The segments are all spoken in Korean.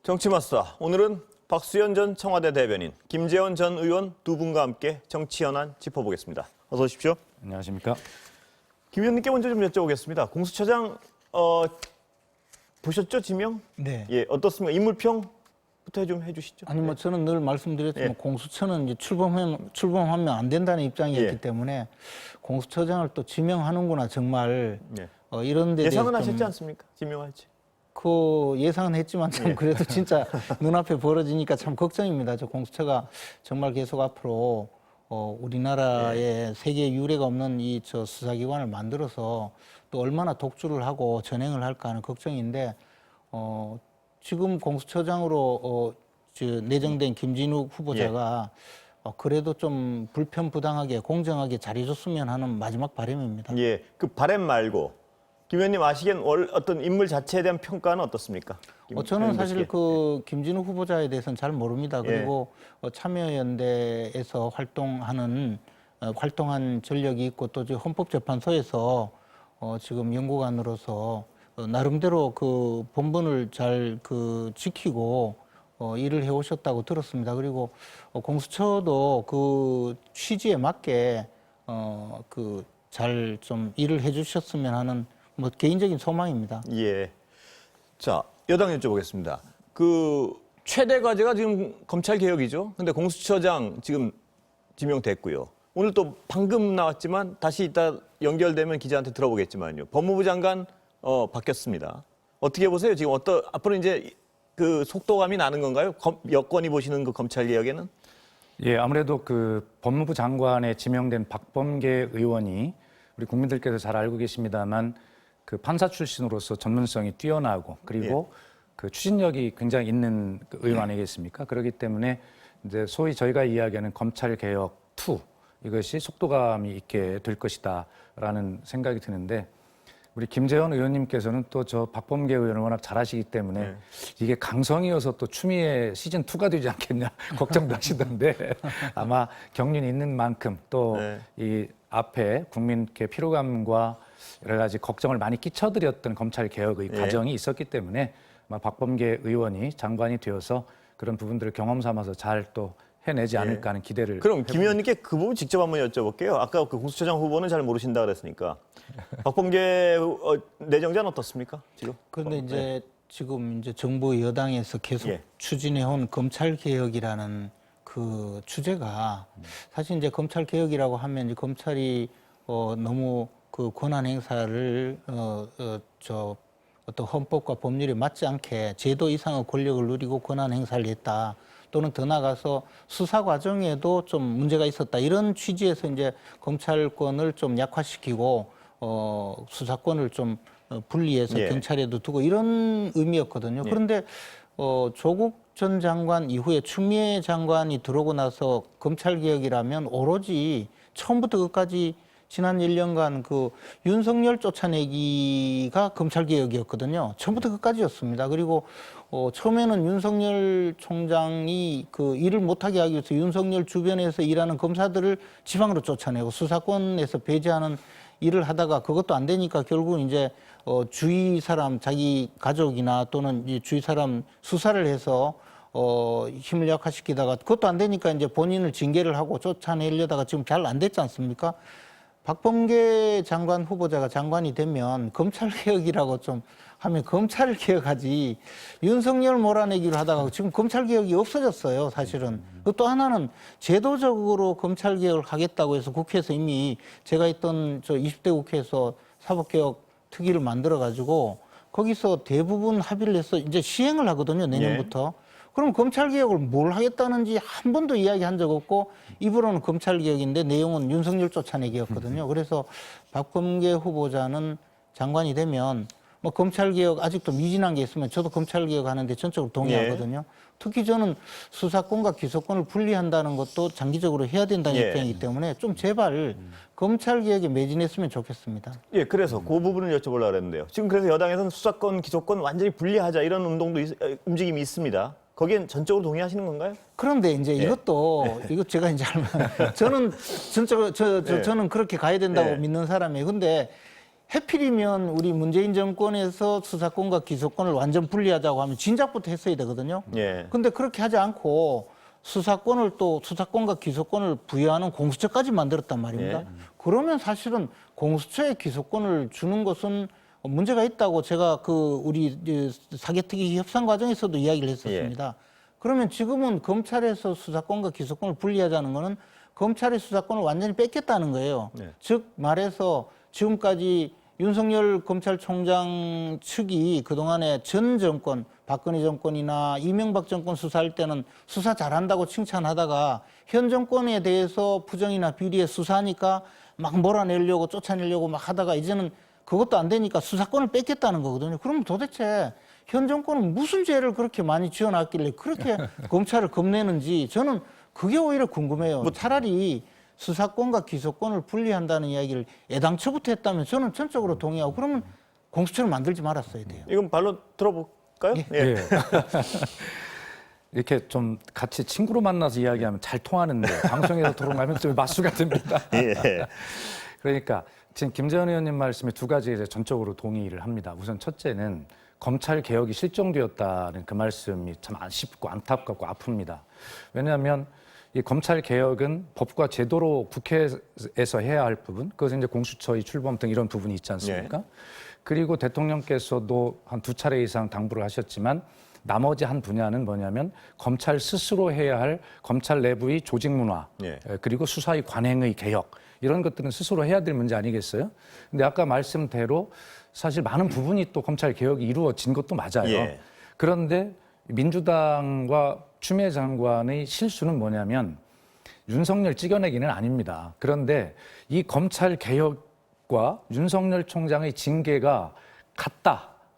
정치마스터, 오늘은 박수현 전 청와대 대변인, 김재원 전 의원 두 분과 함께 정치 현안 짚어보겠습니다. 어서 오십시오. 안녕하십니까. 김 의원님께 먼저 좀 여쭤보겠습니다. 공수처장 보셨죠, 지명? 네. 예, 어떻습니까? 인물평부터 좀 해주시죠. 아니 뭐 저는 늘 말씀드렸지만 예. 공수처는 이제 출범하면 안 된다는 입장이었기 예. 때문에 공수처장을 또 지명하는구나 정말 예. 이런 데 예상은 대해서 하셨지 않습니까? 지명할지. 그 예상은 했지만 참 예. 그래도 진짜 눈앞에 벌어지니까 참 걱정입니다. 저 공수처가 정말 계속 앞으로 우리나라에 세계 유례가 없는 이 저 수사기관을 만들어서 또 얼마나 독주를 하고 전행을 할까 하는 걱정인데 지금 공수처장으로 내정된 김진욱 후보자가 그래도 좀 불편부당하게 공정하게 잘해줬으면 하는 마지막 바람입니다. 예, 그 바램 말고 김 의원님 아시기엔 어떤 인물 자체에 대한 평가는 어떻습니까? 저는 사실 보시기에. 그 김진욱 후보자에 대해서는 잘 모릅니다. 그리고 참여연대에서 활동한 전력이 있고 또 헌법재판소에서 지금 연구관으로서 나름대로 그 본분을 잘 지키고 일을 해오셨다고 들었습니다. 그리고 공수처도 그 취지에 맞게 잘 좀 일을 해주셨으면 하는 뭐 개인적인 소망입니다. 예. 자, 여당 여쭤보겠습니다. 그 최대 과제가 지금 검찰 개혁이죠. 근데 공수처장 지금 지명됐고요. 오늘 또 방금 나왔지만 다시 이따 연결되면 기자한테 들어보겠지만요. 법무부 장관 바뀌었습니다. 어떻게 보세요? 지금 앞으로 이제 그 속도감이 나는 건가요? 여권이 보시는 그 검찰 개혁에는? 예, 아무래도 그 법무부 장관에 지명된 박범계 의원이 우리 국민들께서 잘 알고 계십니다만 그 판사 출신으로서 전문성이 뛰어나고 그리고 그 추진력이 굉장히 있는 그 의원 아니겠습니까? 그렇기 때문에 이제 소위 저희가 이야기하는 검찰 개혁 2 이것이 속도감이 있게 될 것이다라는 생각이 드는데 우리 김재원 의원님께서는 또 저 박범계 의원을 워낙 잘하시기 때문에 이게 강성이어서 또 추미애 시즌 2가 되지 않겠냐 걱정도 하시던데 아마 경륜이 있는 만큼 또 이 앞에 국민께 피로감과 여러 가지 걱정을 많이 끼쳐드렸던 검찰 개혁의 과정이 있었기 때문에 아마 박범계 의원이 장관이 되어서 그런 부분들을 경험 삼아서 잘 또 해내지 않을까 하는 기대를. 그럼 김 의원님께 그 부분 직접 한번 여쭤볼게요. 아까 그 공수처장 후보는 잘 모르신다 그랬으니까 박범계 내정자는 어떻습니까? 지금? 그런데 이제 지금 이제 정부 여당에서 계속 예. 추진해온 검찰 개혁이라는 그 주제가 사실 이제 검찰 개혁이라고 하면 이제 검찰이 너무 그 권한 행사를 어떤 헌법과 법률에 맞지 않게 제도 이상의 권력을 누리고 권한 행사를 했다. 또는 더 나아가서 수사 과정에도 좀 문제가 있었다. 이런 취지에서 이제 검찰권을 좀 약화시키고 수사권을 좀 분리해서 경찰에도 두고 이런 의미였거든요. 그런데 조국 전 장관 이후에 추미애 장관이 들어오고 나서 검찰 개혁이라면 오로지 처음부터 끝까지 지난 1년간 그 윤석열 쫓아내기가 검찰 개혁이었거든요. 처음부터 끝까지였습니다. 그리고 처음에는 윤석열 총장이 그 일을 못하게 하기 위해서 윤석열 주변에서 일하는 검사들을 지방으로 쫓아내고 수사권에서 배제하는 일을 하다가 그것도 안 되니까 결국은 이제 주위 사람 자기 가족이나 또는 이제 주위 사람 수사를 해서 힘을 약화시키다가 그것도 안 되니까 이제 본인을 징계를 하고 쫓아내려다가 지금 잘 안 됐지 않습니까? 박범계 장관 후보자가 장관이 되면 검찰개혁이라고 좀 하면 검찰을 개혁하지 윤석열 몰아내기를 하다가 지금 검찰개혁이 없어졌어요, 사실은. 또 하나는 제도적으로 검찰개혁을 하겠다고 해서 국회에서 이미 제가 있던 저 20대 국회에서 사법개혁 특위를 만들어가지고 거기서 대부분 합의를 해서 이제 시행을 하거든요, 내년부터. 그럼 검찰개혁을 뭘 하겠다는지 한 번도 이야기한 적 없고 입으로는 검찰개혁인데 내용은 윤석열 쫓아내기였거든요. 그래서 박범계 후보자는 장관이 되면 뭐 검찰개혁 아직도 미진한 게 있으면 저도 검찰개혁 하는데 전적으로 동의하거든요. 특히 저는 수사권과 기소권을 분리한다는 것도 장기적으로 해야 된다는 입장이기 때문에 좀 제발 검찰개혁에 매진했으면 좋겠습니다. 예, 그래서 그 부분을 여쭤보려고 했는데요. 지금 그래서 여당에서는 수사권, 기소권 완전히 분리하자 이런 움직임이 있습니다. 거기엔 전적으로 동의하시는 건가요? 그런데 이제 이것도 이거 제가 이제 저는 전적으로 저는 그렇게 가야 된다고 믿는 사람이에요. 근데 해필이면 우리 문재인 정권에서 수사권과 기소권을 완전 분리하자고 하면 진작부터 했어야 되거든요. 예. 근데 그렇게 하지 않고 수사권과 기소권을 부여하는 공수처까지 만들었단 말입니다. 예. 그러면 사실은 공수처에 기소권을 주는 것은 문제가 있다고 제가 우리 사개특위 협상 과정에서도 이야기를 했었습니다. 그러면 지금은 검찰에서 수사권과 기소권을 분리하자는 거는 검찰의 수사권을 완전히 뺏겠다는 거예요. 네. 즉 말해서 지금까지 윤석열 검찰총장 측이 그동안에 전 정권, 박근혜 정권이나 이명박 정권 수사할 때는 수사 잘한다고 칭찬하다가 현 정권에 대해서 부정이나 비리에 수사하니까 막 몰아내려고 쫓아내려고 막 하다가 이제는 그것도 안 되니까 수사권을 뺏겠다는 거거든요. 그럼 도대체 현 정권은 무슨 죄를 그렇게 많이 지어놨길래 그렇게 검찰을 겁내는지 저는 그게 오히려 궁금해요. 차라리 수사권과 기소권을 분리한다는 이야기를 애당초부터 했다면 저는 전적으로 동의하고 그러면 공수처를 만들지 말았어야 돼요. 이건 반론 들어볼까요? 예. 예. 이렇게 좀 같이 친구로 만나서 이야기하면 잘 통하는데 방송에서 토론하면 좀 맞수가 됩니다. 예. 그러니까 지금 김재원 의원님 말씀에 두 가지에 대해 전적으로 동의를 합니다. 우선 첫째는 검찰 개혁이 실종되었다는 그 말씀이 참 아쉽고 안타깝고 아픕니다. 왜냐하면 이 검찰 개혁은 법과 제도로 국회에서 해야 할 부분, 그것은 이제 공수처의 출범 등 이런 부분이 있지 않습니까? 네. 그리고 대통령께서도 한 2차례 이상 당부를 하셨지만 나머지 한 분야는 뭐냐면 검찰 스스로 해야 할 검찰 내부의 조직 문화, 네. 그리고 수사의 관행의 개혁 이런 것들은 스스로 해야 될 문제 아니겠어요? 근데 아까 말씀대로 사실 많은 부분이 또 검찰 개혁이 이루어진 것도 맞아요. 예. 그런데 민주당과 추미애 장관의 실수는 뭐냐면 윤석열 찍어내기는 아닙니다. 그런데 이 검찰 개혁과 윤석열 총장의 징계가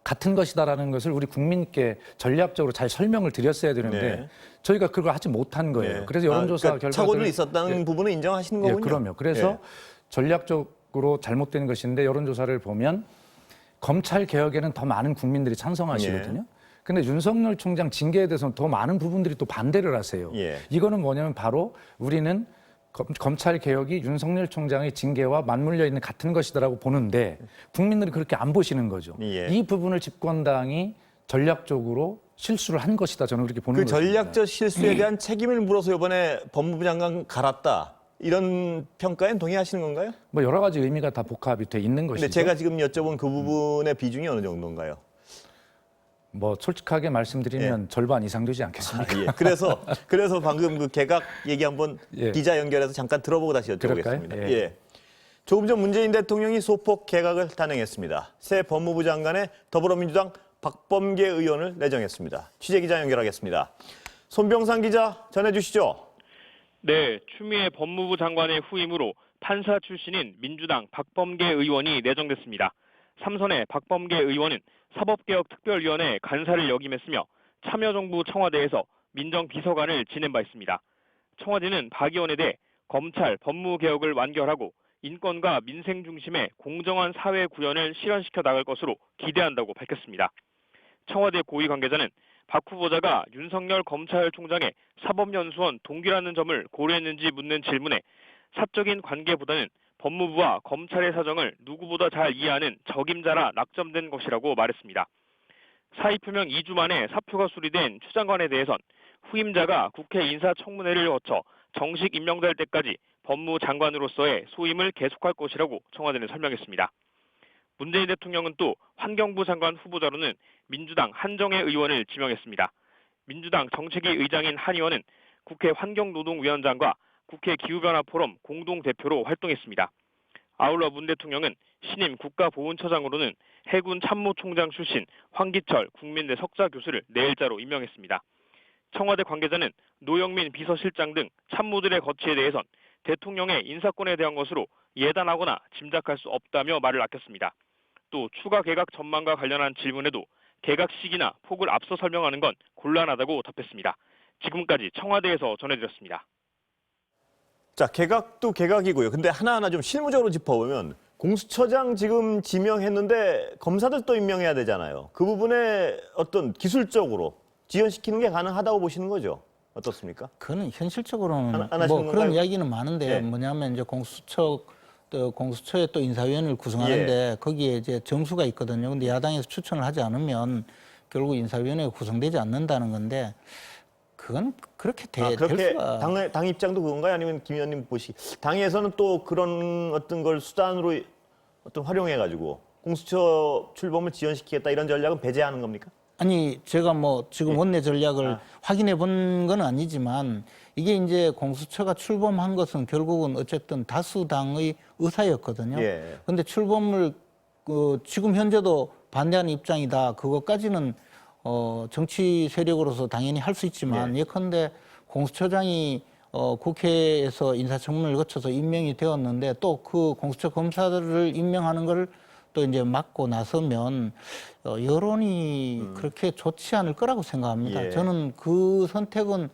같은 것이다라는 것을 우리 국민께 전략적으로 잘 설명을 드렸어야 되는데 네. 저희가 그걸 하지 못한 거예요. 네. 그래서 여론조사 그러니까 결과를 착오는 있었다는 부분은 인정하시는 거군요. 예, 그럼요. 그래서 예. 전략적으로 잘못된 것인데 여론조사를 보면 검찰 개혁에는 더 많은 국민들이 찬성하시거든요. 근데 윤석열 총장 징계에 대해서는 더 많은 부분들이 또 반대를 하세요. 예. 이거는 뭐냐면 바로 우리는 검찰 개혁이 윤석열 총장의 징계와 맞물려 있는 같은 것이다라고 보는데 국민들이 그렇게 안 보시는 거죠. 예. 이 부분을 집권당이 전략적으로 실수를 한 것이다. 저는 그렇게 보는 그 거죠. 전략적 실수에 대한 책임을 물어서 이번에 법무부 장관 갈았다. 이런 평가엔 동의하시는 건가요? 뭐 여러 가지 의미가 다 복합이 돼 있는 것이죠. 근데 제가 지금 여쭤본 그 부분의 비중이 어느 정도인가요? 뭐 솔직하게 말씀드리면 절반 이상 되지 않겠습니까? 예. 그래서 방금 그 개각 얘기 한번 예. 기자 연결해서 잠깐 들어보고 다시 여쭤보겠습니다. 그럴까요? 예. 예. 조금 전 문재인 대통령이 소폭 개각을 단행했습니다. 새 법무부 장관에 더불어민주당 박범계 의원을 내정했습니다. 취재 기자 연결하겠습니다. 손병상 기자 전해주시죠. 네, 추미애 법무부 장관의 후임으로 판사 출신인 민주당 박범계 의원이 내정됐습니다. 삼선의 박범계 의원은 사법개혁특별위원회 간사를 역임했으며 참여정부 청와대에서 민정비서관을 지낸 바 있습니다. 청와대는 박 의원에 대해 검찰 법무개혁을 완결하고 인권과 민생 중심의 공정한 사회 구현을 실현시켜 나갈 것으로 기대한다고 밝혔습니다. 청와대 고위 관계자는 박 후보자가 윤석열 검찰총장의 사법연수원 동기라는 점을 고려했는지 묻는 질문에 사적인 관계보다는 법무부와 검찰의 사정을 누구보다 잘 이해하는 적임자라 낙점된 것이라고 말했습니다. 사의 표명 2주 만에 사표가 수리된 추 장관에 대해선 후임자가 국회 인사청문회를 거쳐 정식 임명될 때까지 법무장관으로서의 소임을 계속할 것이라고 청와대는 설명했습니다. 문재인 대통령은 또 환경부 장관 후보자로는 민주당 한정혜 의원을 지명했습니다. 민주당 정책위 의장인 한 의원은 국회 환경노동위원장과 국회 기후변화포럼 공동대표로 활동했습니다. 아울러 문 대통령은 신임 국가보훈처장으로는 해군 참모총장 출신 황기철 국민대 석좌 교수를 내일자로 임명했습니다. 청와대 관계자는 노영민 비서실장 등 참모들의 거취에 대해선 대통령의 인사권에 대한 것으로 예단하거나 짐작할 수 없다며 말을 아꼈습니다. 또 추가 개각 전망과 관련한 질문에도 개각 시기나 폭을 앞서 설명하는 건 곤란하다고 답했습니다. 지금까지 청와대에서 전해드렸습니다. 자, 개각도 개각이고요. 근데 하나하나 좀 실무적으로 짚어보면 공수처장 지금 지명했는데 검사들 또 임명해야 되잖아요. 그 부분에 어떤 기술적으로 지연시키는 게 가능하다고 보시는 거죠? 어떻습니까? 그는 현실적으로는 안 하시는 뭐 그런 건가요? 이야기는 많은데 네. 뭐냐면 이제 공수처 또 공수처에 또 인사위원회를 구성하는데 거기에 이제 점수가 있거든요. 근데 야당에서 추천을 하지 않으면 결국 인사위원회가 구성되지 않는다는 건데 그건 그렇게 될 그렇게 수가 당 입장도 그건가요? 아니면 김 의원님 보시기 당에서는 또 그런 어떤 걸 수단으로 어떤 활용해가지고 공수처 출범을 지연시키겠다 이런 전략은 배제하는 겁니까? 아니 제가 뭐 지금 원내 전략을 확인해 본 건 아니지만 이게 이제 공수처가 출범한 것은 결국은 어쨌든 다수당의 의사였거든요. 예. 근데 출범을 지금 현재도 반대하는 입장이다. 그것까지는 정치 세력으로서 당연히 할 수 있지만 예컨대 공수처장이 국회에서 인사청문회를 거쳐서 임명이 되었는데 또 그 공수처 검사들을 임명하는 걸 또 이제 막고 나서면 여론이 그렇게 좋지 않을 거라고 생각합니다. 예. 저는 그 선택은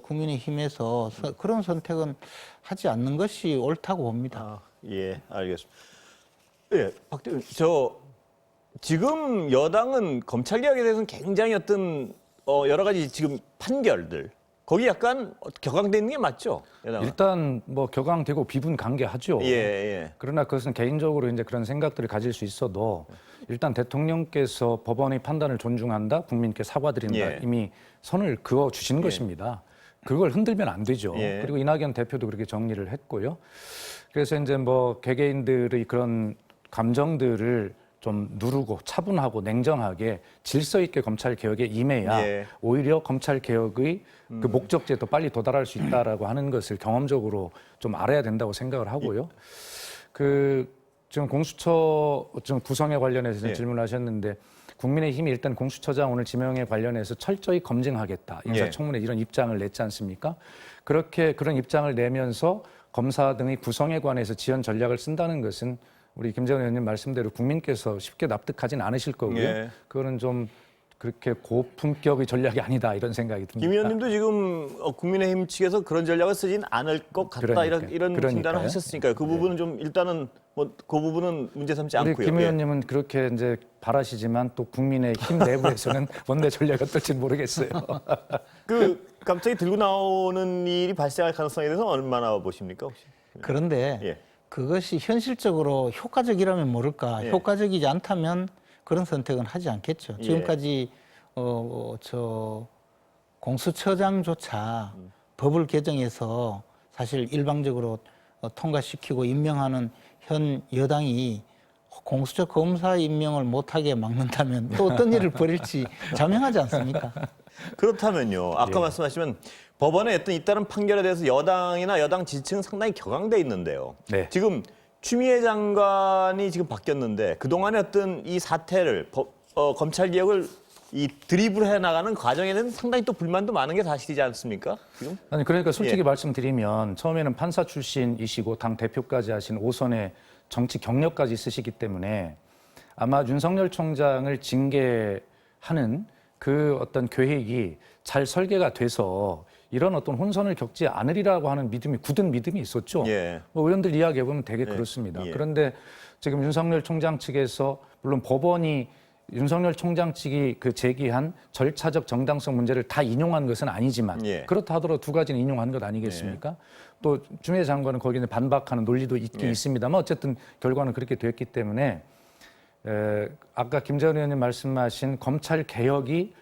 국민의힘에서 그런 선택은 하지 않는 것이 옳다고 봅니다. 예, 알겠습니다. 예, 박대원, 지금 여당은 검찰 개혁에 대해서는 굉장히 어떤 여러 가지 지금 판결들 거기 약간 격앙돼 있는 게 맞죠? 여당은? 일단 뭐 격앙되고 비분관계하죠. 예. 그러나 그것은 개인적으로 이제 그런 생각들을 가질 수 있어도 일단 대통령께서 법원의 판단을 존중한다, 국민께 사과드린다 예. 이미 선을 그어 주신 것입니다. 그걸 흔들면 안 되죠. 예. 그리고 이낙연 대표도 그렇게 정리를 했고요. 그래서 이제 뭐 개개인들의 그런 감정들을 좀 누르고 차분하고 냉정하게 질서 있게 검찰 개혁에 임해야 예. 오히려 검찰 개혁의 그 목적지에 더 빨리 도달할 수 있다라고 하는 것을 경험적으로 좀 알아야 된다고 생각을 하고요. 지금 공수처 좀 구성에 관련해서 예. 질문하셨는데 국민의힘이 일단 공수처장 오늘 지명에 관련해서 철저히 검증하겠다. 인사청문회 이런 입장을 냈지 않습니까? 그렇게 그런 입장을 내면서 검사 등의 구성에 관해서 지연 전략을 쓴다는 것은 우리 김재원 의원님 말씀대로 국민께서 쉽게 납득하진 않으실 거고요. 예. 그거는 좀 그렇게 고품격의 전략이 아니다 이런 생각이 듭니다. 김 의원님도 지금 국민의힘 측에서 그런 전략을 쓰진 않을 것 같다 이런 그러니까요. 진단을 하셨으니까요. 그 부분은 좀 일단은 뭐 그 부분은 문제 삼지 우리 않고요. 김 예. 의원님은 그렇게 이제 바라시지만 또 국민의힘 내부에서는 원내 전략이 어떨지는 모르겠어요. 갑자기 들고 나오는 일이 발생할 가능성에 대해서 얼마나 보십니까 혹시? 그런데 예. 그것이 현실적으로 효과적이라면 모를까. 예. 효과적이지 않다면 그런 선택은 하지 않겠죠. 예. 지금까지 공수처장조차 법을 개정해서 사실 일방적으로 통과시키고 임명하는 현 여당이 공수처 검사 임명을 못하게 막는다면 또 어떤 일을 벌일지 자명하지 않습니까? 그렇다면요. 아까 예. 말씀하시면 법원의 어떤 잇따른 판결에 대해서 여당이나 여당 지지층은 상당히 격앙돼 있는데요. 네. 지금 추미애 장관이 지금 바뀌었는데 그동안의 어떤 이 사태를 검찰 개혁을 이 드리블해 나가는 과정에는 상당히 또 불만도 많은 게 사실이지 않습니까? 지금? 아니 그러니까 솔직히 예. 말씀드리면 처음에는 판사 출신이시고 당 대표까지 하신 5선의 정치 경력까지 있으시기 때문에 아마 윤석열 총장을 징계하는 그 어떤 계획이 잘 설계가 돼서 이런 어떤 혼선을 겪지 않으리라고 하는 믿음이 굳은 믿음이 있었죠. 예. 뭐 의원들 이야기해 보면 되게 그렇습니다. 예. 그런데 지금 윤석열 총장 측에서 물론 법원이 윤석열 총장 측이 그 제기한 절차적 정당성 문제를 다 인용한 것은 아니지만 예. 그렇다 하더라도 두 가지는 인용한 것 아니겠습니까? 또 추미애 장관은 거기는 반박하는 논리도 있긴 있습니다만 어쨌든 결과는 그렇게 됐기 때문에 아까 김재원 의원님 말씀하신 검찰 개혁이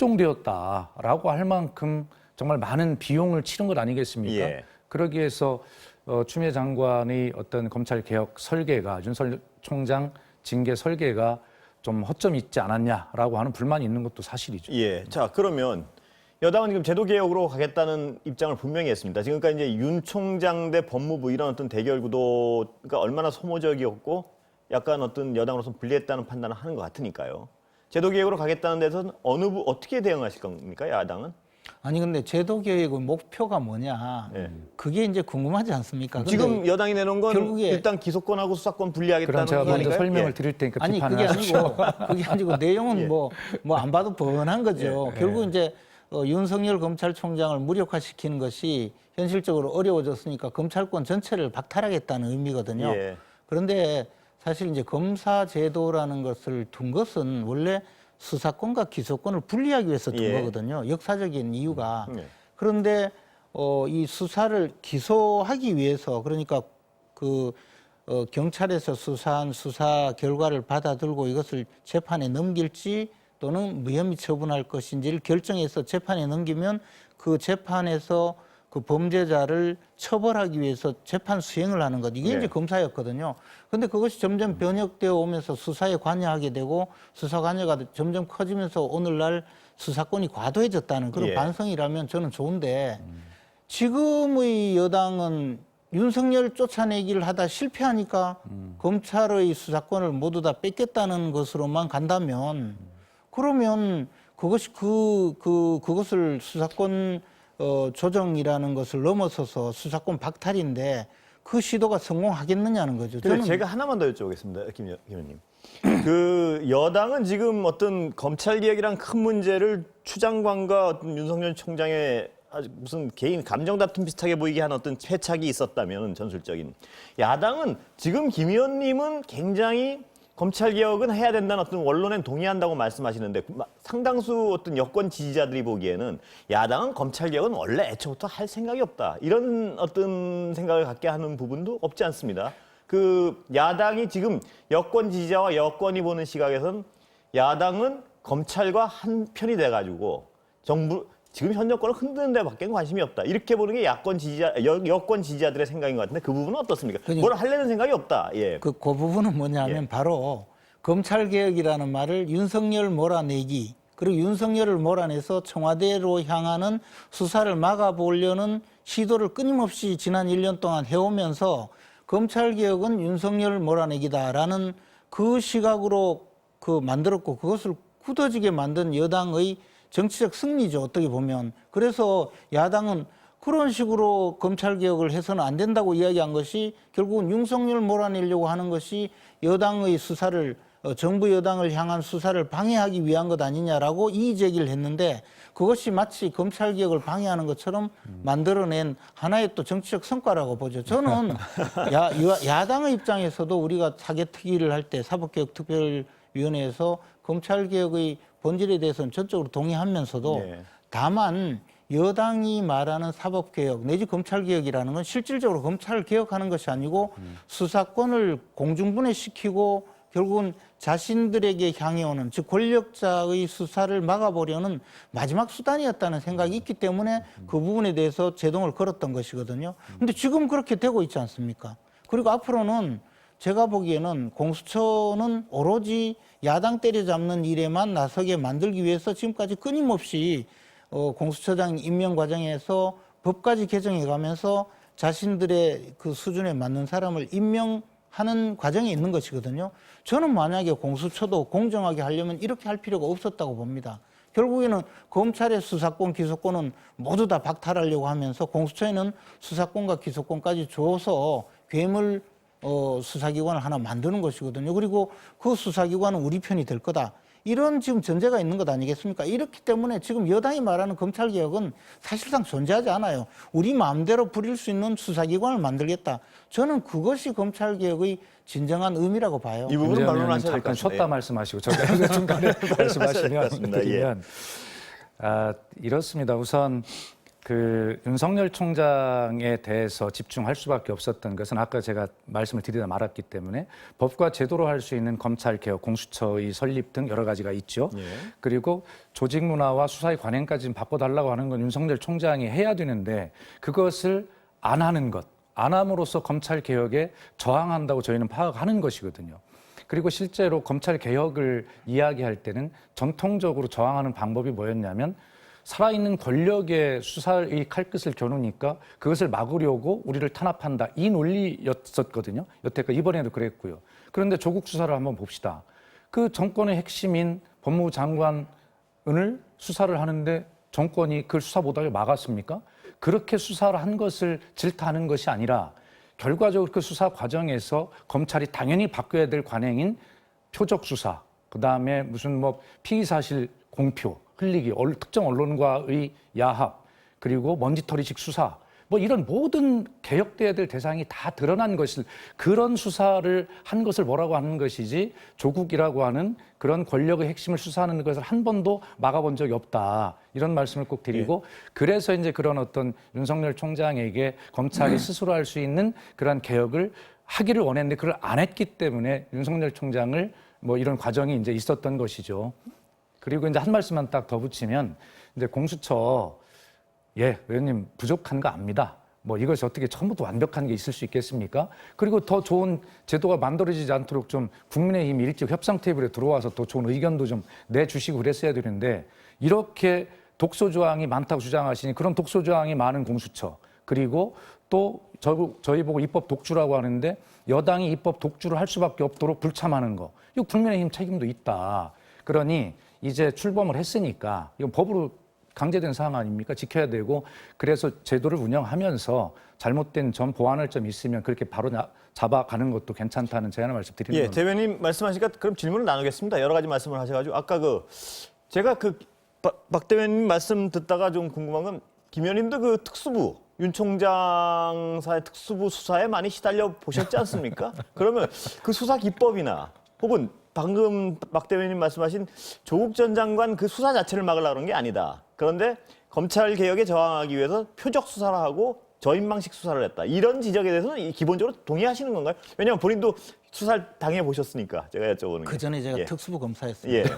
실종되었다라고 할 만큼 정말 많은 비용을 치른 것 아니겠습니까? 예. 그러기 위해서 추미애 장관의 어떤 검찰 개혁 설계가 윤석열 총장 징계 설계가 좀 허점이 있지 않았냐라고 하는 불만이 있는 것도 사실이죠. 예. 자, 그러면 여당은 지금 제도 개혁으로 가겠다는 입장을 분명히 했습니다. 지금까지 이제 윤 총장 대 법무부 이런 어떤 대결 구도가 얼마나 소모적이었고 약간 어떤 여당으로서 불리했다는 판단을 하는 것 같으니까요. 제도 개혁으로 가겠다는 데서는 어떻게 대응하실 겁니까, 야당은? 아니 근데 제도 개혁의 목표가 뭐냐? 예. 그게 이제 궁금하지 않습니까? 근데 지금 여당이 내놓은 건 결국에- 일단 기소권하고 수사권 그럼 분리하겠다는 제가 먼저 거니까요? 설명을 예. 드릴 테니까 아니 비판을 그게 하십시오. 아니고 그게 아니고 내용은 예. 뭐 안 봐도 뻔한 거죠. 결국 이제 윤석열 검찰총장을 무력화시키는 것이 현실적으로 어려워졌으니까 검찰권 전체를 박탈하겠다는 의미거든요. 예. 그런데 사실 이제 검사 제도라는 것을 둔 것은 원래 수사권과 기소권을 분리하기 위해서 둔 예. 거거든요. 역사적인 이유가. 예. 그런데 이 수사를 기소하기 위해서 그러니까 경찰에서 수사한 수사 결과를 받아들고 이것을 재판에 넘길지 또는 무혐의 처분할 것인지를 결정해서 재판에 넘기면 그 재판에서 그 범죄자를 처벌하기 위해서 재판 수행을 하는 것. 이게 네. 이제 검사였거든요. 근데 그것이 점점 변혁되어 오면서 수사에 관여하게 되고 수사 관여가 점점 커지면서 오늘날 수사권이 과도해졌다는 그런 예. 반성이라면 저는 좋은데 지금의 여당은 윤석열 쫓아내기를 하다 실패하니까 검찰의 수사권을 모두 다 뺏겠다는 것으로만 간다면 그러면 그것이 그것을 수사권 조정이라는 것을 넘어서서 수사권 박탈인데 그 시도가 성공하겠느냐는 거죠. 근데 제가 하나만 더 여쭤보겠습니다, 김 의원님. 그 여당은 지금 어떤 검찰 개혁이란 큰 문제를 추 장관과 어떤 윤석열 총장의 아주 무슨 개인 감정 다툼 비슷하게 보이게 한 어떤 패착이 있었다면 전술적인, 야당은 지금 김 의원님은 굉장히 검찰 개혁은 해야 된다는 어떤 원론엔 동의한다고 말씀하시는데 상당수 어떤 여권 지지자들이 보기에는 야당은 검찰 개혁은 원래 애초부터 할 생각이 없다, 이런 어떤 생각을 갖게 하는 부분도 없지 않습니다. 그 야당이 지금 여권 지지자와 여권이 보는 시각에서는 야당은 검찰과 한 편이 돼가지고 정부 지금 현 정권을 흔드는 데밖에 관심이 없다, 이렇게 보는 게 야권 지지자, 여권 지지자들의 생각인 것 같은데 그 부분은 어떻습니까? 뭘 하려는 생각이 없다. 예. 그 부분은 뭐냐면 바로 검찰 개혁이라는 말을 윤석열 몰아내기, 그리고 윤석열을 몰아내서 청와대로 향하는 수사를 막아보려는 시도를 끊임없이 지난 1년 동안 해오면서 검찰 개혁은 윤석열 몰아내기다라는 그 시각으로 만들었고 그것을 굳어지게 만든 여당의 정치적 승리죠, 어떻게 보면. 그래서 야당은 그런 식으로 검찰개혁을 해서는 안 된다고 이야기한 것이 결국은 윤석열 몰아내려고 하는 것이 여당의 수사를, 정부 여당을 향한 수사를 방해하기 위한 것 아니냐라고 이의제기를 했는데 그것이 마치 검찰개혁을 방해하는 것처럼 만들어낸 하나의 또 정치적 성과라고 보죠. 저는 야당의 입장에서도 우리가 사개특위를 할 때 사법개혁특별위원회에서 검찰개혁의 본질에 대해서는 전적으로 동의하면서도 네. 다만 여당이 말하는 사법개혁 내지 검찰개혁이라는 건 실질적으로 검찰을 개혁하는 것이 아니고 수사권을 공중분해시키고 결국은 자신들에게 향해 오는, 즉 권력자의 수사를 막아보려는 마지막 수단이었다는 생각이 있기 때문에 그 부분에 대해서 제동을 걸었던 것이거든요. 근데 지금 그렇게 되고 있지 않습니까? 그리고 앞으로는 제가 보기에는 공수처는 오로지 야당 때려잡는 일에만 나서게 만들기 위해서 지금까지 끊임없이 공수처장 임명 과정에서 법까지 개정해 가면서 자신들의 그 수준에 맞는 사람을 임명하는 과정에 있는 것이거든요. 저는 만약에 공수처도 공정하게 하려면 이렇게 할 필요가 없었다고 봅니다. 결국에는 검찰의 수사권, 기소권은 모두 다 박탈하려고 하면서 공수처에는 수사권과 기소권까지 줘서 괴물 수사기관을 하나 만드는 것이거든요. 그리고 그 수사기관은 우리 편이 될 거다, 이런 지금 전제가 있는 것 아니겠습니까? 이렇기 때문에 지금 여당이 말하는 검찰개혁은 사실상 존재하지 않아요. 우리 마음대로 부릴 수 있는 수사기관을 만들겠다. 저는 그것이 검찰개혁의 진정한 의미라고 봐요. 이 부분은 반론하셔야 될 것 잠깐 같은데. 쉬었다 말씀하시고 제가 중간에 말씀하시면 예. 이렇습니다. 우선 그 윤석열 총장에 대해서 집중할 수밖에 없었던 것은 아까 제가 말씀을 드리다 말았기 때문에 법과 제도로 할 수 있는 검찰 개혁, 공수처의 설립 등 여러 가지가 있죠. 예. 그리고 조직 문화와 수사의 관행까지 좀 바꿔달라고 하는 건 윤석열 총장이 해야 되는데 그것을 안 하는 것, 안 함으로써 검찰 개혁에 저항한다고 저희는 파악하는 것이거든요. 그리고 실제로 검찰 개혁을 이야기할 때는 전통적으로 저항하는 방법이 뭐였냐면 살아있는 권력의 수사의 칼끝을 겨누니까 그것을 막으려고 우리를 탄압한다, 이 논리였었거든요. 여태까지 이번에도 그랬고요. 그런데 조국 수사를 한번 봅시다. 그 정권의 핵심인 법무부 장관을 수사를 하는데 정권이 그 수사 못하게 막았습니까? 그렇게 수사를 한 것을 질타하는 것이 아니라 결과적으로 그 수사 과정에서 검찰이 당연히 바뀌어야 될 관행인 표적 수사, 그다음에 무슨 피의 사실 공표, 흘리기, 특정 언론과의 야합, 그리고 먼지털이식 수사, 뭐 이런 모든 개혁돼야 될 대상이 다 드러난 것을 그런 수사를 한 것을 뭐라고 하는 것이지 조국이라고 하는 그런 권력의 핵심을 수사하는 것을 한 번도 막아본 적이 없다. 이런 말씀을 꼭 드리고 그래서 이제 그런 어떤 윤석열 총장에게 검찰이 스스로 할 수 있는 그런 개혁을 하기를 원했는데 그걸 안 했기 때문에 윤석열 총장을 뭐 이런 과정이 이제 있었던 것이죠. 그리고 이제 한 말씀만 딱 더 붙이면 이제 공수처 의원님 부족한 거 압니다. 뭐 이것이 어떻게 처음부터 완벽한 게 있을 수 있겠습니까? 그리고 더 좋은 제도가 만들어지지 않도록 좀 국민의힘이 일찍 협상 테이블에 들어와서 더 좋은 의견도 좀 내주시고 그랬어야 되는데 이렇게 독소 조항이 많다고 주장하시니 그런 독소 조항이 많은 공수처 그리고 또 저희 보고 입법 독주라고 하는데 여당이 입법 독주를 할 수밖에 없도록 불참하는 거 이거 국민의힘 책임도 있다. 그러니 이제 출범을 했으니까 이건 법으로 강제된 사항 아닙니까? 지켜야 되고 그래서 제도를 운영하면서 잘못된 점 보완할 점이 있으면 그렇게 바로 잡아가는 것도 괜찮다는 제안을 말씀드리는 겁니다. 대변인 말씀하시니까 그럼 질문을 나누겠습니다. 여러 가지 말씀을 하셔가지고 아까 제가 박 대변인 말씀 듣다가 좀 궁금한 건 김 의원님도 그 특수부 윤 총장사의 특수부 수사에 많이 시달려 보셨지 않습니까? 그러면 그 수사 기법이나 혹은 방금 박 대변인 말씀하신 조국 전 장관 그 수사 자체를 막으려고 그런 게 아니다. 그런데 검찰 개혁에 저항하기 위해서 표적 수사를 하고 저인망식 수사를 했다. 이런 지적에 대해서는 기본적으로 동의하시는 건가요? 왜냐하면 본인도 수사를 당해 보셨으니까 제가 여쭤보는 게. 그 전에 제가 예. 특수부 검사였습니다.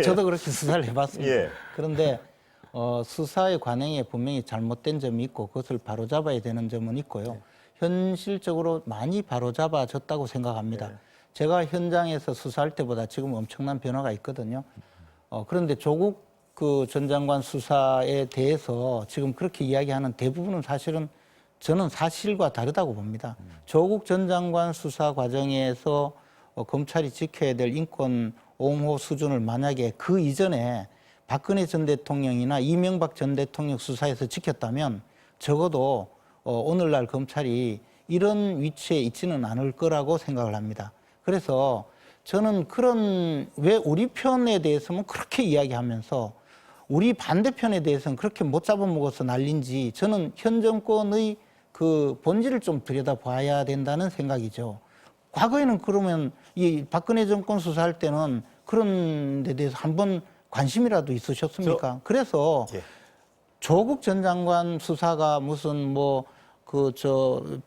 저도 그렇게 수사를 해봤습니다. 예. 그런데 수사의 관행에 분명히 잘못된 점이 있고 그것을 바로잡아야 되는 점은 있고요. 현실적으로 많이 바로잡아졌다고 생각합니다. 제가 현장에서 수사할 때보다 지금 엄청난 변화가 있거든요. 그런데 조국 그 전 장관 수사에 대해서 지금 그렇게 이야기하는 대부분은 사실은 저는 사실과 다르다고 봅니다. 조국 전 장관 수사 과정에서 검찰이 지켜야 될 인권 옹호 수준을 만약에 그 이전에 박근혜 전 대통령이나 이명박 전 대통령 수사에서 지켰다면 적어도 오늘날 검찰이 이런 위치에 있지는 않을 거라고 생각을 합니다. 그래서 저는 왜 우리 편에 대해서는 그렇게 이야기하면서 우리 반대편에 대해서는 그렇게 못 잡아먹어서 난린지 저는 현 정권의 그 본질을 좀 들여다봐야 된다는 생각이죠. 과거에는 그러면 이 박근혜 정권 수사할 때는 그런 데 대해서 한번 관심이라도 있으셨습니까? 그래서 조국 전 장관 수사가 무슨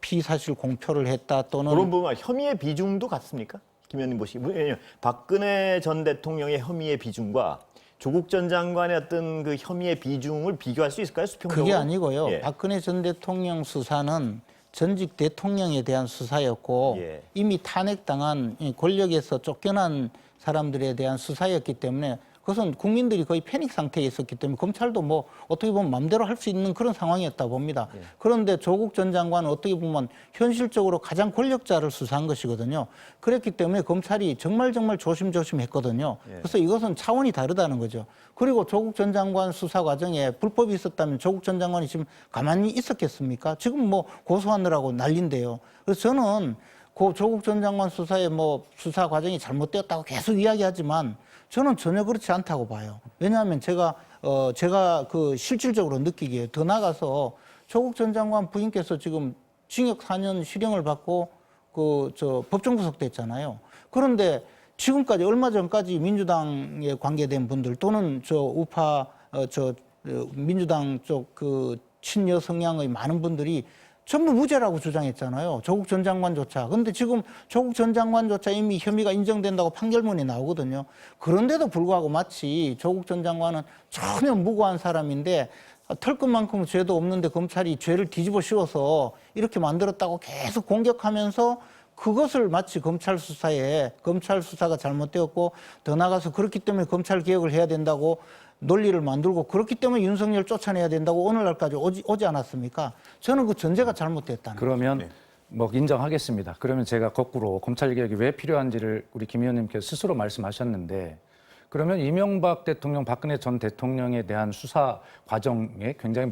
피사실 공표를 했다 또는 그런 부분 혐의의 비중도 같습니까? 김 의원님 보시기. 왜냐하면 박근혜 전 대통령의 혐의의 비중과 조국 전 장관의 어떤 그 혐의의 비중을 비교할 수 있을까요? 수평적으로? 그게 아니고요. 예. 박근혜 전 대통령 수사는 전직 대통령에 대한 수사였고 이미 탄핵당한 권력에서 쫓겨난 사람들에 대한 수사였기 때문에 그것은 국민들이 거의 패닉 상태에 있었기 때문에 검찰도 어떻게 보면 마음대로 할 수 있는 그런 상황이었다 봅니다. 그런데 조국 전 장관은 어떻게 보면 현실적으로 가장 권력자를 수사한 것이거든요. 그랬기 때문에 검찰이 정말 조심조심했거든요. 그래서 이것은 차원이 다르다는 거죠. 그리고 조국 전 장관 수사 과정에 불법이 있었다면 조국 전 장관이 지금 가만히 있었겠습니까? 지금 고소하느라고 난리인데요. 그래서 저는 그 조국 전 장관 수사의 수사 과정이 잘못되었다고 계속 이야기하지만 저는 전혀 그렇지 않다고 봐요. 왜냐하면 제가 실질적으로 느끼기에 더 나가서 조국 전 장관 부인께서 지금 징역 4년 실형을 받고 법정 구속됐잖아요. 그런데 지금까지 얼마 전까지 민주당에 관계된 분들 또는 민주당 쪽 친여 성향의 많은 분들이 전부 무죄라고 주장했잖아요. 조국 전 장관조차. 그런데 지금 조국 전 장관조차 이미 혐의가 인정된다고 판결문이 나오거든요. 그런데도 불구하고 마치 조국 전 장관은 전혀 무고한 사람인데 털끝만큼 죄도 없는데 검찰이 죄를 뒤집어 씌워서 이렇게 만들었다고 계속 공격하면서 그것을 마치 검찰 수사가 잘못되었고 더 나아가서 그렇기 때문에 검찰 개혁을 해야 된다고 논리를 만들고 그렇기 때문에 윤석열 쫓아내야 된다고 오늘날까지 오지 않았습니까? 저는 그 전제가 잘못됐다는 그러면 인정하겠습니다. 그러면 제가 거꾸로 검찰개혁이 왜 필요한지를 우리 김 의원님께서 스스로 말씀하셨는데 그러면 이명박 대통령, 박근혜 전 대통령에 대한 수사 과정에 굉장히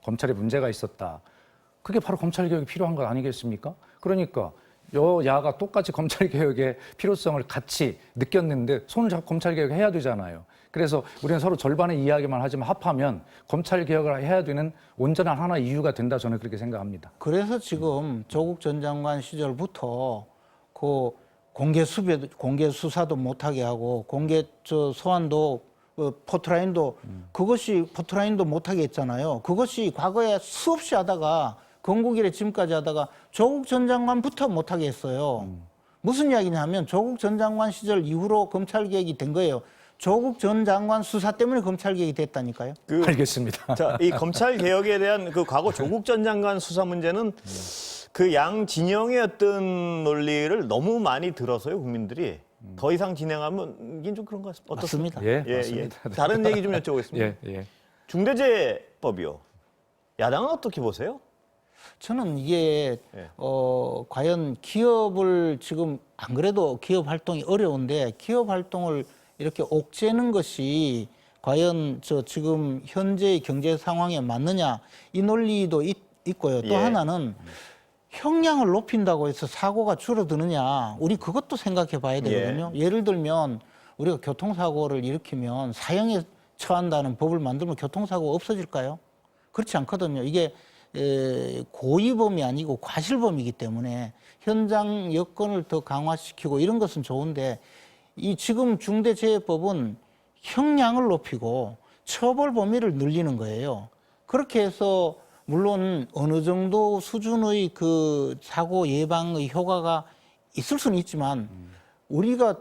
검찰에 문제가 있었다. 그게 바로 검찰개혁이 필요한 것 아니겠습니까? 그러니까 여야가 똑같이 검찰개혁의 필요성을 같이 느꼈는데 손을 잡고 검찰개혁 해야 되잖아요. 그래서 우리는 서로 절반의 이야기만 하지만 합하면 검찰 개혁을 해야 되는 온전한 하나의 이유가 된다 저는 그렇게 생각합니다. 그래서 지금 조국 전 장관 시절부터 그 공개 수사도 못하게 하고 공개 소환도 포트라인도 그것이 포트라인도 못하게 했잖아요. 그것이 과거에 수없이 하다가 건국 이래 지금까지 하다가 조국 전 장관부터 못하게 했어요. 무슨 이야기냐면 조국 전 장관 시절 이후로 검찰 개혁이 된 거예요. 조국 전 장관 수사 때문에 검찰 개혁이 됐다니까요. 알겠습니다. 자, 이 검찰 개혁에 대한 그 과거 조국 전 장관 수사 문제는 그 양 진영의 어떤 논리를 너무 많이 들어서요, 국민들이. 더 이상 진행하면 이게 좀 그런 것 같습니다. 어떻습니까? 예, 맞습니다. 다른 얘기 좀 여쭤보겠습니다. 예. 중대재해법이요. 야당은 어떻게 보세요? 저는 이게 예. 과연 기업을 지금 안 그래도 기업 활동이 어려운데 기업 활동을 이렇게 옥죄는 것이 과연 지금 현재의 경제 상황에 맞느냐 이 논리도 있고요. 또 예. 하나는 형량을 높인다고 해서 사고가 줄어드느냐 우리 그것도 생각해 봐야 되거든요. 예를 들면 우리가 교통사고를 일으키면 사형에 처한다는 법을 만들면 교통사고가 없어질까요? 그렇지 않거든요. 이게 고의범이 아니고 과실범이기 때문에 현장 여건을 더 강화시키고 이런 것은 좋은데 이 지금 중대재해법은 형량을 높이고 처벌 범위를 늘리는 거예요. 그렇게 해서 물론 어느 정도 수준의 그 사고 예방의 효과가 있을 수는 있지만 우리가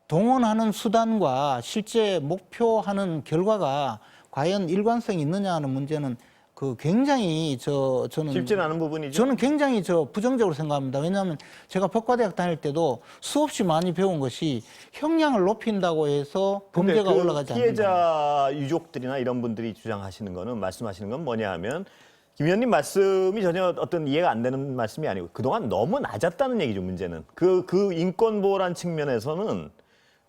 동원하는 수단과 실제 목표하는 결과가 과연 일관성이 있느냐 하는 문제는 그 굉장히 저는 쉽지는 않은 부분이죠. 저는 굉장히 부정적으로 생각합니다. 왜냐하면 제가 법과대학 다닐 때도 수없이 많이 배운 것이 형량을 높인다고 해서 범죄가 그 올라가지 않는다. 피해자 유족들이나 이런 분들이 주장하시는 거는 말씀하시는 건 뭐냐 하면 김 의원님 말씀이 전혀 어떤 이해가 안 되는 말씀이 아니고 그동안 너무 낮았다는 얘기죠, 문제는. 그 인권보호란 측면에서는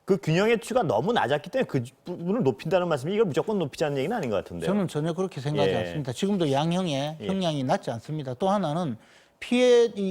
그 균형의 추가 너무 낮았기 때문에 그 부분을 높인다는 말씀이 이걸 무조건 높이자는 얘기는 아닌 것 같은데요. 저는 전혀 그렇게 생각하지 예. 않습니다. 지금도 양형의 예. 형량이 낮지 않습니다. 또 하나는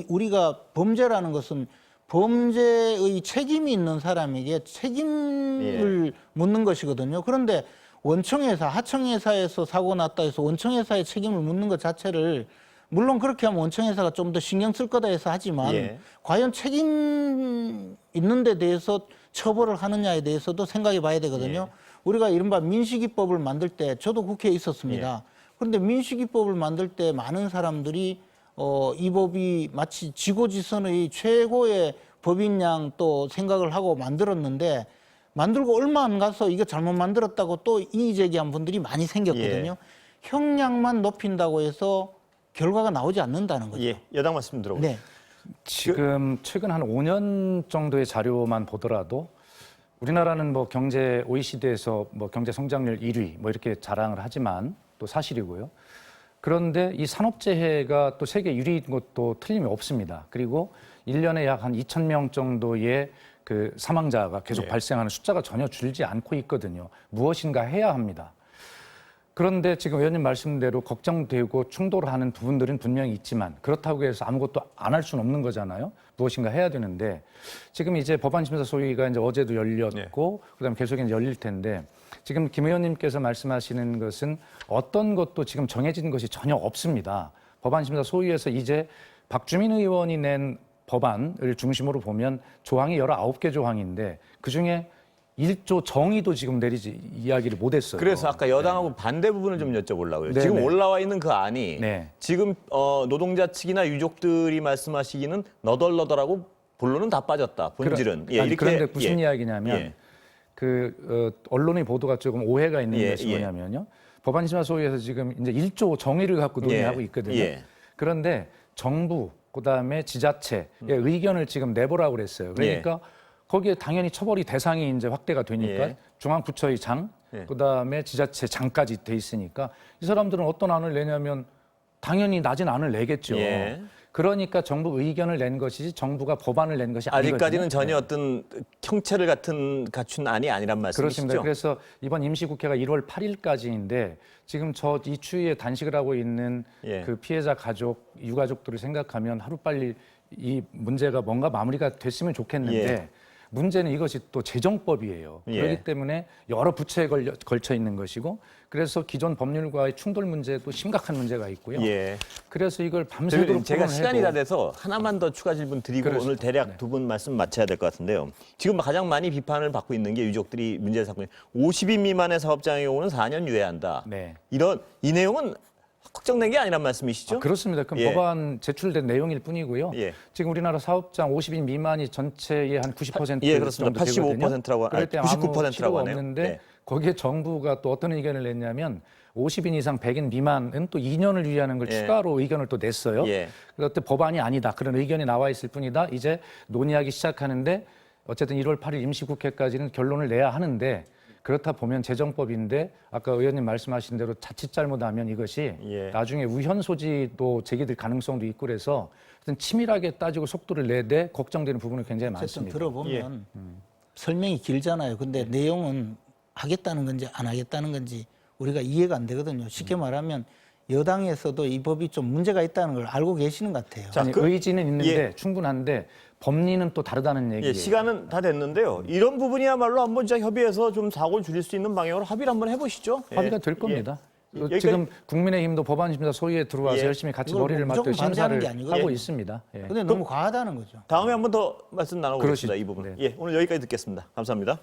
우리가 범죄라는 것은 범죄의 책임이 있는 사람에게 책임을 묻는 것이거든요. 그런데 원청회사, 하청회사에서 사고 났다 해서 원청회사의 책임을 묻는 것 자체를 물론 그렇게 하면 원청회사가 좀 더 신경 쓸 거다 해서 하지만 예. 과연 책임 있는 데 대해서 처벌을 하느냐에 대해서도 생각해 봐야 되거든요. 우리가 이른바 민식이법을 만들 때 저도 국회에 있었습니다. 그런데 민식이법을 만들 때 많은 사람들이 이 법이 마치 지고지선의 최고의 법인 양 또 생각을 하고 만들었는데 만들고 얼마 안 가서 이거 잘못 만들었다고 또 이의 제기한 분들이 많이 생겼거든요. 형량만 높인다고 해서 결과가 나오지 않는다는 거죠. 예, 여당 말씀 들어보세요. 네. 지금 최근 한 5년 정도의 자료만 보더라도 우리나라는 뭐 경제 OECD에서 뭐 경제 성장률 1위 뭐 이렇게 자랑을 하지만 또 사실이고요. 그런데 이 산업재해가 또 세계 1위인 것도 틀림이 없습니다. 그리고 1년에 약 한 2,000명 정도의 그 사망자가 계속 발생하는 숫자가 전혀 줄지 않고 있거든요. 무엇인가 해야 합니다. 그런데 지금 의원님 말씀대로 걱정되고 충돌하는 부분들은 분명히 있지만 그렇다고 해서 아무것도 안 할 수는 없는 거잖아요. 무엇인가 해야 되는데 지금 이제 법안심사 소위가 이제 어제도 열렸고 그다음에 계속 이제 열릴 텐데 지금 김 의원님께서 말씀하시는 것은 어떤 것도 지금 정해진 것이 전혀 없습니다. 법안심사 소위에서 이제 박주민 의원이 낸 법안을 중심으로 보면 조항이 19개 조항인데 그중에 1조 정의도 지금 내리지 이야기를 못했어요. 그래서 아까 여당하고 반대 부분을 좀 여쭤보려고요. 네, 지금 네. 올라와 있는 그 안이 네. 지금 노동자 측이나 유족들이 말씀하시기는 너덜너덜하고 본론은 다 빠졌다. 본질은. 아니, 그런데 무슨 이야기냐면 예. 언론의 보도가 조금 오해가 있는 예, 것이 예. 뭐냐면요. 법안심사 소위에서 지금 이제 1조 정의를 갖고 논의하고 있거든요. 예. 그런데 정부 그다음에 지자체의 의견을 지금 내보라고 그랬어요. 그러니까 거기에 당연히 처벌이 대상이 이제 확대가 되니까 중앙부처의 장, 그다음에 지자체 장까지 돼 있으니까 이 사람들은 어떤 안을 내냐면 당연히 낮은 안을 내겠죠. 예. 그러니까 정부 의견을 낸 것이지 정부가 법안을 낸 것이 아니거든요. 아직까지는 전혀 어떤 형체를 갖춘 안이 아니란 말씀이시죠? 그렇습니다. 그래서 이번 임시국회가 1월 8일까지인데 지금 이 추위에 단식을 하고 있는 그 피해자 가족, 유가족들을 생각하면 하루빨리 이 문제가 뭔가 마무리가 됐으면 좋겠는데 문제는 이것이 또 재정법이에요. 예. 그렇기 때문에 여러 부처에 걸쳐 있는 것이고 그래서 기존 법률과의 충돌 문제도 심각한 문제가 있고요. 예. 그래서 이걸 밤새도록 제가 토론을 시간이 해도 다 돼서 하나만 더 추가 질문 드리고 그러시죠. 오늘 대략 네. 두 분 말씀 마쳐야 될 것 같은데요. 지금 가장 많이 비판을 받고 있는 게 유족들이 문제 사건이 50인 미만의 사업장의 경우는 4년 유예한다. 네. 이 내용은 확정된 게 아니란 말씀이시죠? 그렇습니다. 그럼 예. 법안 제출된 내용일 뿐이고요. 예. 지금 우리나라 사업장 50인 미만이 전체의 한 90% 예, 그렇습니다. 정도 되거든요. 85%라고 그럴 때 99%라고 아무 필요가 하네요. 없는데 네. 거기에 정부가 또 어떤 의견을 냈냐면 50인 이상 100인 미만은 또 2년을 유예하는 걸 예. 추가로 의견을 또 냈어요. 예. 그때 법안이 아니다. 그런 의견이 나와 있을 뿐이다. 이제 논의하기 시작하는데 어쨌든 1월 8일 임시국회까지는 결론을 내야 하는데 그렇다 보면 재정법인데 아까 의원님 말씀하신 대로 자칫 잘못하면 이것이 예. 나중에 우현 소지도 제기될 가능성도 있고 그래서 하여튼 치밀하게 따지고 속도를 내되 걱정되는 부분은 굉장히 어쨌든 많습니다. 들어보면 설명이 길잖아요. 근데 내용은 하겠다는 건지 안 하겠다는 건지 우리가 이해가 안 되거든요. 쉽게 말하면 여당에서도 이 법이 좀 문제가 있다는 걸 알고 계시는 것 같아요. 자, 아니, 의지는 있는데 충분한데 법리는 또 다르다는 얘기예요. 예, 시간은 다 됐는데요. 이런 부분이야말로 한번 진짜 협의해서 좀 사고를 줄일 수 있는 방향으로 합의를 한번 해보시죠. 예. 합의가 될 겁니다. 예. 여기까지- 지금 국민의힘도 법안심사 소위에 들어와서 예. 열심히 같이 이걸 머리를 무조건 맞대고 반대하는 심사를 게 아니거든요. 하고 예. 있습니다. 예. 근데 너무 과하다는 거죠. 다음에 한번 더 말씀 나눠보겠습니다. 그러시죠. 이 부분. 네. 예, 오늘 여기까지 듣겠습니다. 감사합니다.